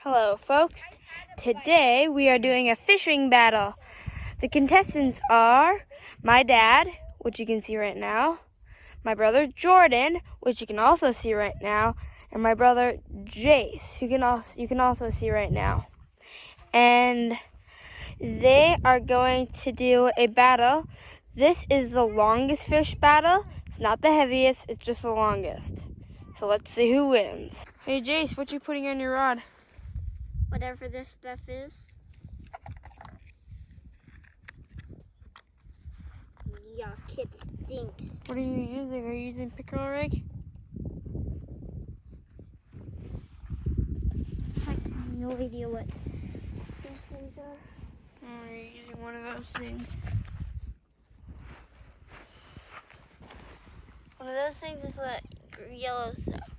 Hello folks, today we are doing a fishing battle. The contestants are my dad, which you can see right now, my brother Jordan, which you can also see right now, and my brother Jace, who you can also see right now. And they are going to do a battle. This is the longest fish battle. It's not the heaviest, it's just the longest. So let's see who wins. Hey Jace, what you putting on your rod? Whatever this stuff is. Yuck, it stinks. What are you using? Are you using pickerel rig? I have no idea what these things are. Oh, you're using one of those things. One of those things is the yellow stuff.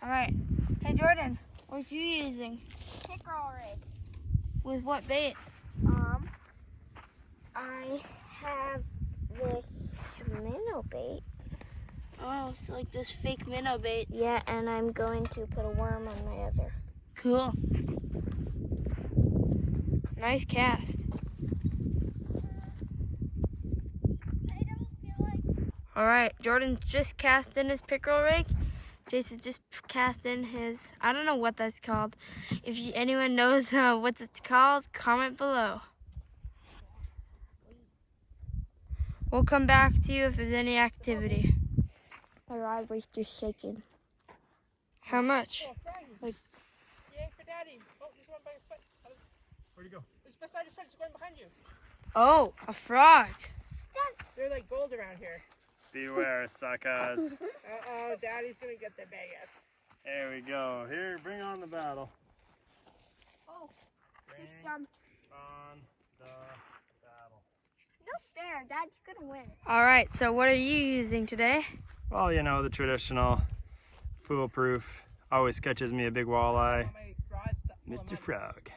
Alright. Hey Jordan, what you using? Pickerel rig. With what bait? I have this minnow bait. Oh, so like this fake minnow bait. Yeah, and I'm going to put a worm on my other. Cool. Nice cast. I don't feel like... Alright, Jordan's just cast in his pickerel rig. Jason's just cast in his, I don't know what that's called. If anyone knows what it's called, comment below. We'll come back to you if there's any activity. My rod was just shaking. How much? Yay for Daddy. Oh, there's one by your foot. Where'd he go? It's beside his foot. It's going behind you. Oh, a frog. They're like gold around here. Beware, suckers. Uh-oh, Daddy's going to get the biggest. There we go. Here, bring on the battle. Oh, Bring jump. on the battle. No fair, Dad's gonna win. All right, so what are you using today? Well, you know, the traditional, foolproof, always catches me a big walleye, My rod's stuck full of Mr. mud. Frog.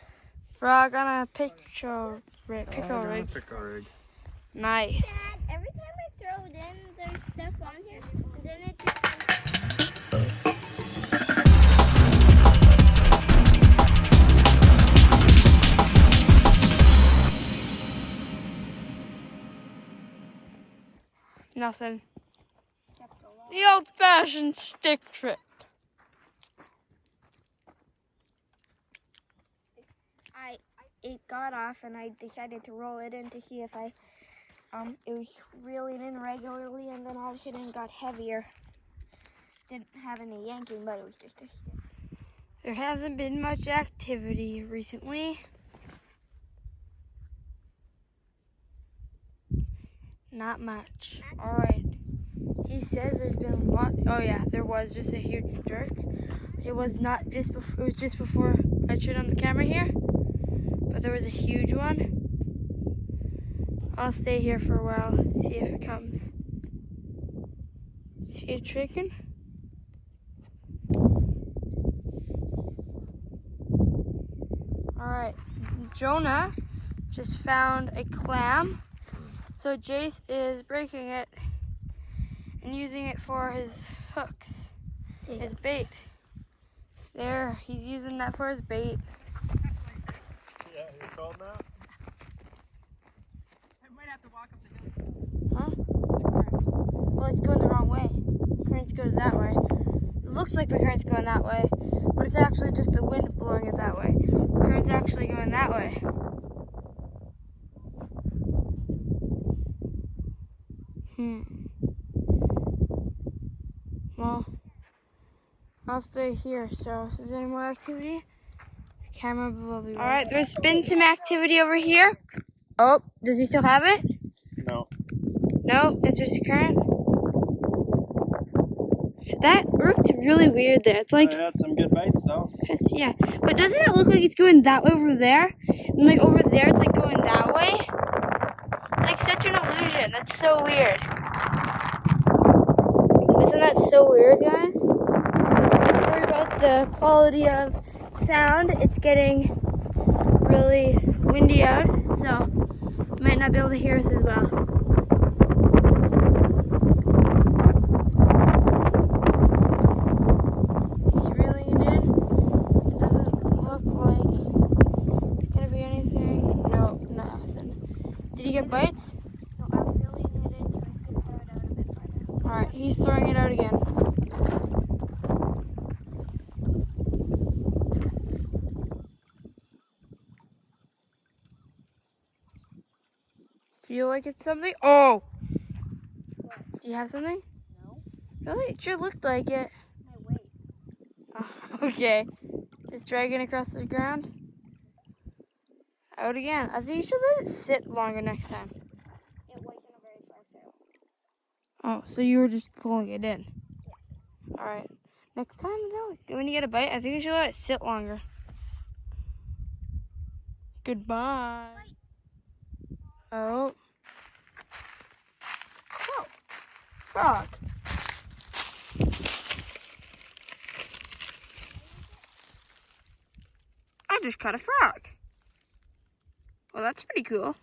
Frog on a pickerel rig. Pickerel rig. Pickerel rig. Nice. Dad, every time I throw it in, there's stuff on here, and then it just... Nothing. The old-fashioned stick trick. It got off, and I decided to roll it in to see if it was reeling in regularly, and then all of a sudden it got heavier. Didn't have any yanking, but it was just a stick. There hasn't been much activity recently. Not much. All right. He says there's been a lot. Oh yeah, there was just a huge jerk. It was not just before. It was just before I turned on the camera here. But there was a huge one. I'll stay here for a while, see if it comes. See it shaking? Alright, Jonah just found a clam. So Jace is breaking it and using it for his hooks, his bait. There, he's using that for his bait. Yeah, you're cold now? I might have to walk up the hill. Huh? Well, it's going the wrong way. Currents goes that way. It looks like the current's going that way, but it's actually just the wind blowing it that way. Current's actually going that way. Well, I'll stay here, so if there's any more activity, the camera will be. Alright, there's been some activity over here. Oh, does he still have it? No. No, it's just a current. That looked really weird there. It's like, I had some good bites though. yeah, but doesn't it look like it's going that way over there? And like over there, it's like going that way? It's like such an illusion. That's so weird. Isn't that so weird, guys? Sorry about the quality of sound. It's getting really windy out, so you might not be able to hear us as well. He's reeling it in. It doesn't look like get bites? No, I was reeling it in so I could throw it out a bit farther. All right, he's throwing it out again. Feel like it's something? Oh! Do you have something? No. Really? It sure looked like it. My weight. Oh, okay. Just dragging across the ground. Out again. I think you should let it sit longer next time. It wasn't a very far sail. Oh, so you were just pulling it in. All right. Next time, though, when you get a bite, I think you should let it sit longer. Goodbye. Oh. Oh. Frog. I just caught a frog. Well, that's pretty cool.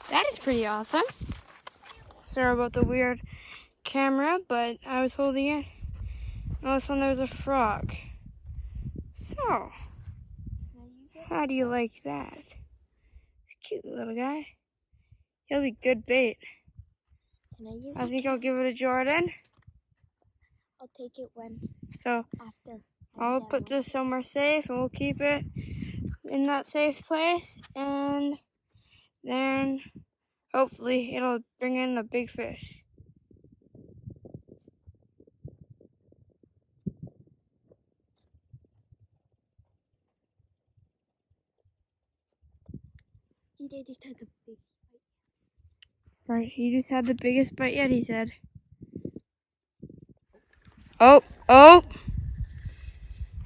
That is pretty awesome. Sorry about the weird camera, but I was holding it. And all of a sudden there was a frog. So, how do you like that? It's a cute little guy. He'll be good bait. Can I use I it? think I'll give it to Jordan. I'll take it when So after. I'll put this somewhere safe and we'll keep it in that safe place. And then hopefully it'll bring in a big fish. They just had the big. Right, he just had the biggest bite yet, he said. Oh, oh!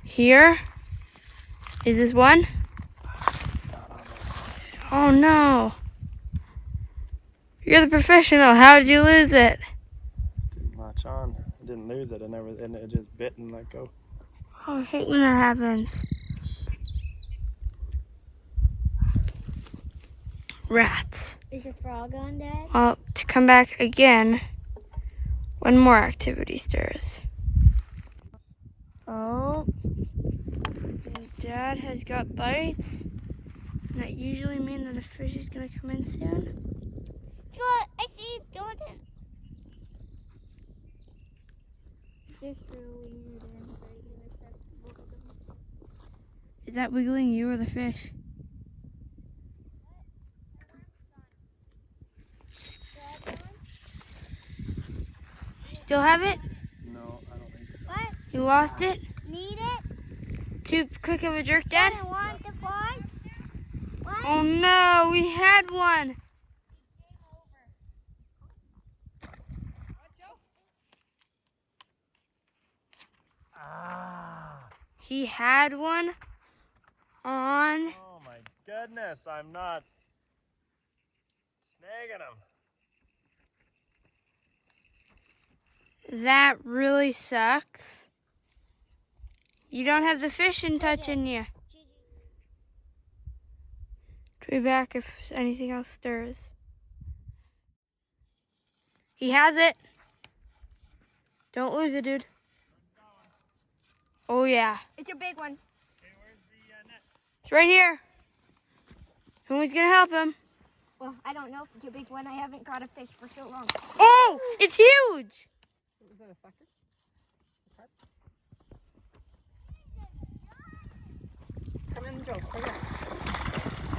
Here is this one. Oh no! You're the professional. How did you lose it? Latch on. I didn't lose it. And it just bit and let go. Oh, I hate when that happens. Rats. Is your frog on, Dad? Well, to come back again when more activity stirs. Oh, Dad has got bites. And that usually means that a fish is going to come in soon. I see Jordan. Just throwing it in so you can accept both of them. Is that wiggling you or the fish? Still have it? No, I don't think so. What? You lost it? Need it? Too quick of a jerk, Dad? I want the frog. What? Oh no, we had one. Ah! He had one on. Oh my goodness, I'm not snagging him. That really sucks. You don't have the fishing touching you. Be back if anything else stirs. He has it. Don't lose it, dude. Oh yeah, It's a big one. Hey, where's the net? it's right here. Who's gonna help him? Well, I don't know if it's a big one. I haven't caught a fish for so long. Oh, it's huge. Is that a sucker? Come in, Joe. Come here.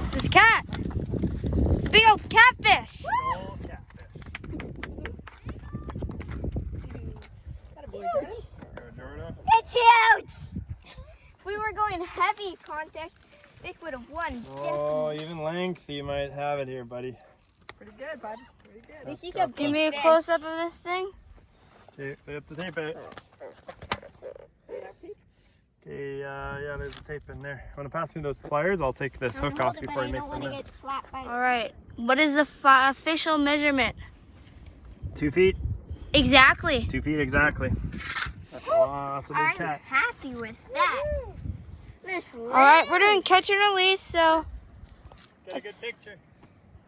It's this cat. It's a big old catfish. Oh, catfish. Got a boy, Jordan. Go, Jordan. It's huge! If we were going heavy contact, Vic would have won. Oh, even length, you might have it here, buddy. Pretty good, bud. Pretty good. This is a big Give me a fish. close up of this thing. Okay, we have to tape it. Okay, yeah, there's a tape in there. Want to pass me those pliers? I'll take this hook off before he makes a I don't want to mess. get slapped by All right. What is the official measurement? 2 feet? Exactly. 2 feet exactly. That's a big I'm cat. happy with that. This All right, we're doing catch and release, so. Get a good picture.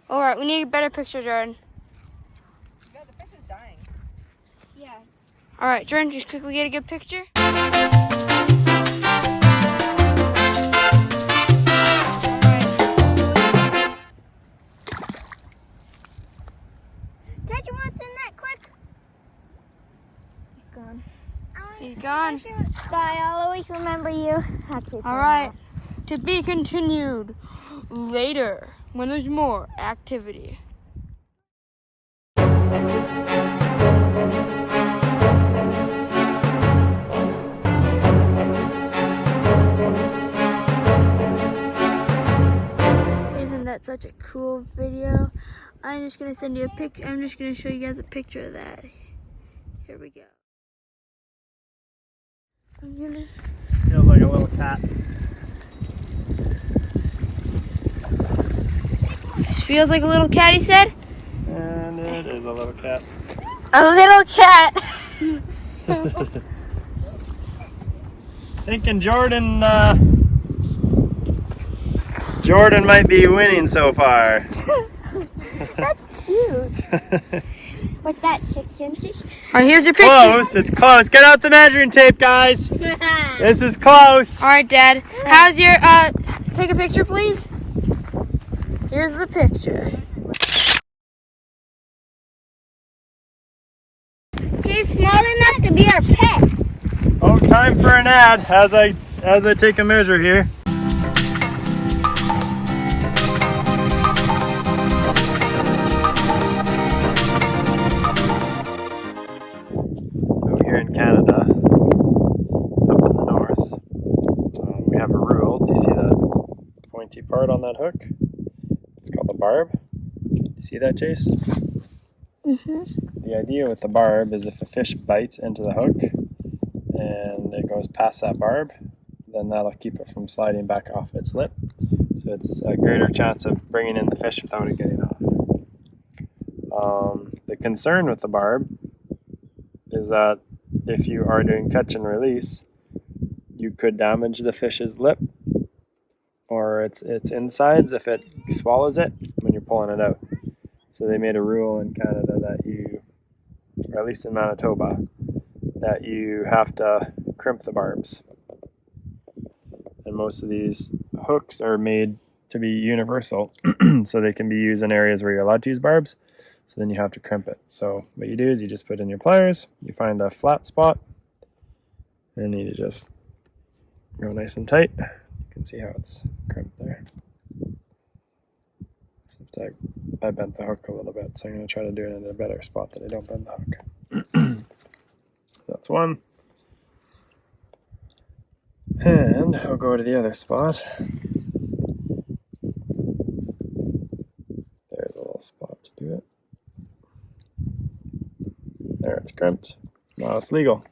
All right, we need a better picture, Jordan. Yeah, the fish is dying. Yeah. All right, Jordan, just quickly get a good picture. on. Bye. I'll always remember you. All right. To be continued later when there's more activity. Isn't that such a cool video? I'm just gonna send you a picture. I'm just gonna show you guys a picture of that. Here we go. I'm gonna. Feels like a little cat. Feels like a little cat, he said? And it is a little cat. A little cat. Thinking Jordan might be winning so far. That's cute. What's that, 6 inches? Alright, here's your picture. Close, it's close. Get out the measuring tape, guys. This is close. Alright, Dad. How's your, take a picture, please? Here's the picture. He's small enough to be our pet. Oh, time for an ad as I take a measure here. So here in Canada, up in the north, we have a rule. Do you see that pointy part on that hook? It's called a barb. You see that, Jace? Mm-hmm. The idea with the barb is if a fish bites into the hook and it goes past that barb, then that'll keep it from sliding back off its lip. So it's a greater chance of bringing in the fish without it getting off. The concern with the barb is that if you are doing catch and release, you could damage the fish's lip or its insides if it swallows it when you're pulling it out. So they made a rule in Canada that you, or at least in Manitoba, that you have to crimp the barbs. And most of these hooks are made to be universal, so they can be used in areas where you're allowed to use barbs. So then you have to crimp it. So what you do is you just put in your pliers, you find a flat spot, and you just go nice and tight. You can see how it's crimped there. So it's like I bent the hook a little bit, so I'm going to try to do it in a better spot that I don't bend the hook. That's one. And I'll go to the other spot. There's a little spot to do it. There, it's crimped. Now it's legal.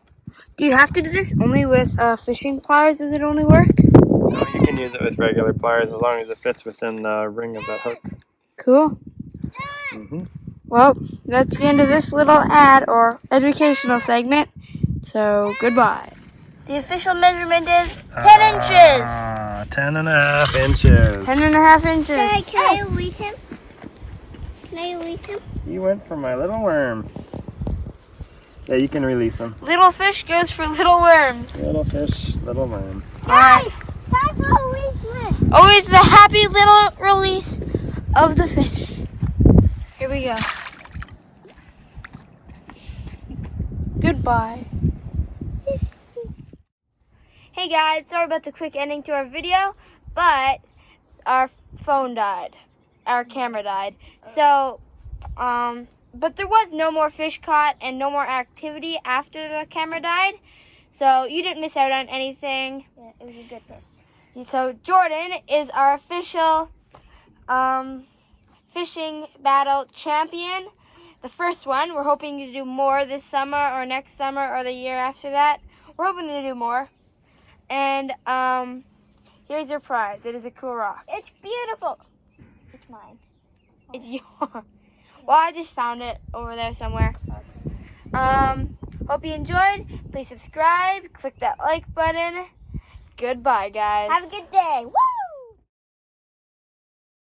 Do you have to do this only with fishing pliers? Does it only work? No, you can use it with regular pliers as long as it fits within the ring of that hook. Cool. Mm-hmm. Well, that's the end of this little ad or educational segment. So, goodbye. The official measurement is 10 inches. 10.5 inches. 10.5 inches. Can I release him? Can I release him? You went for my little worm. Yeah, you can release him. Little fish goes for little worms. Little fish, little worm. Alright. Time for release. Always the happy little release of the fish. Here we go. Goodbye. Hey guys, sorry about the quick ending to our video, but our phone died. Our camera died. So, but there was no more fish caught and no more activity after the camera died. So you didn't miss out on anything. Yeah, it was a good fish. So Jordan is our official fishing battle champion. The first one. We're hoping to do more this summer or next summer or the year after that. We're hoping to do more. And here's your prize. It is a cool rock. It's beautiful. It's mine. It's yours. Well, I just found it over there somewhere. Hope you enjoyed. Please subscribe. Click that like button. Goodbye, guys. Have a good day. Woo!